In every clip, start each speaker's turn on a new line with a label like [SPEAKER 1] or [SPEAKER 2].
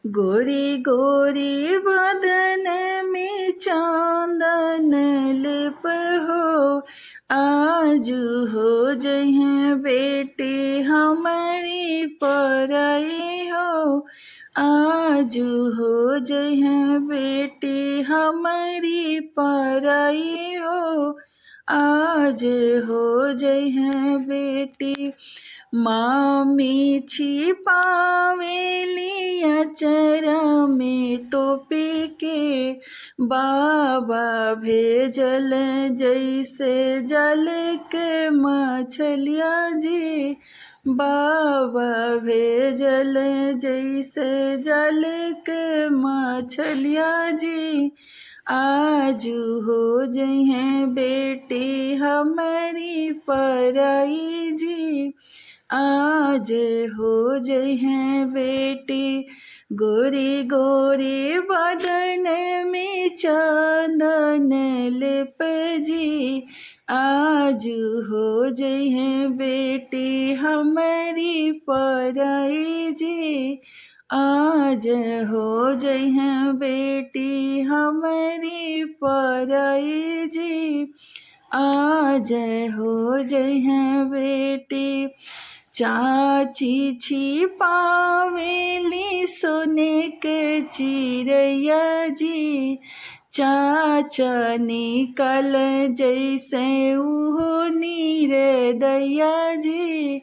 [SPEAKER 1] गोरी गोरी बदन में चांदन लिप हो, आज हो जहीं बेटी हमारी पराई हो, आज हो जहीं बेटी हमारी पराई हो, आज हो जहीं बेटी। मामी छिपावेली अचरा में तोपी के, बाबा भेजल जैसे जल के मछलिया जी, बाबा भेजल जैसे जल के मछलिया जी, आज हो जहीं बेटी हमारी पराई जी, आज हो जहीं बेटी। गोरी गोरी बदन में चांदन लिप जी, आज हो जहीं बेटी हमारी पराई जी, आज हो जहीं बेटी हमारी पराई जी, आज हो जहीं बेटी। चाची छिपावेली सोने के चिड़ैया जी, चाचा निकल जैसे उहो दैया जी,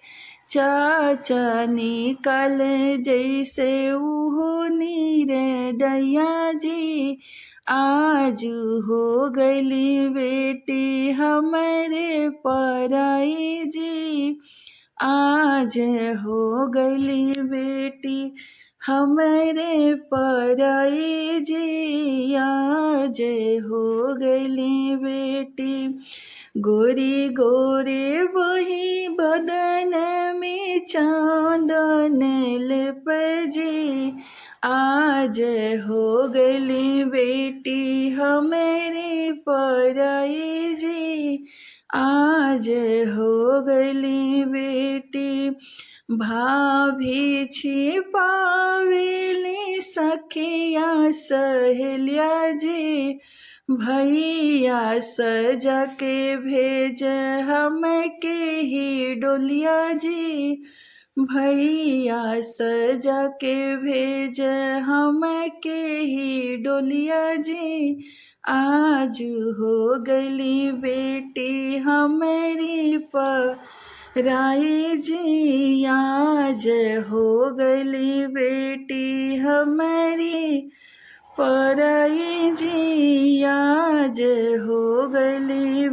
[SPEAKER 1] चाचा निकल जैसे उहो दैया जी, आज हो गली बेटी हमारे पराई जी, आज हो गली बेटी हमारे पराई जी, आज हो गली बेटी। गोरी गोरी वही बदन में चांदन लिप जी, आज हो गली बेटी हमारी पराई जी, आज हो गली बेटी। भाभी छिपावेली सखिया सहेलिया जी, भैया सजा के भेज हम के ही डोलिया जी, भैया सजा के भेज हम के ही डोलिया जी, आज हो गली बेटी हमारी पराई जी, आज हो गली बेटी हमारी पराई जी, आज हो गली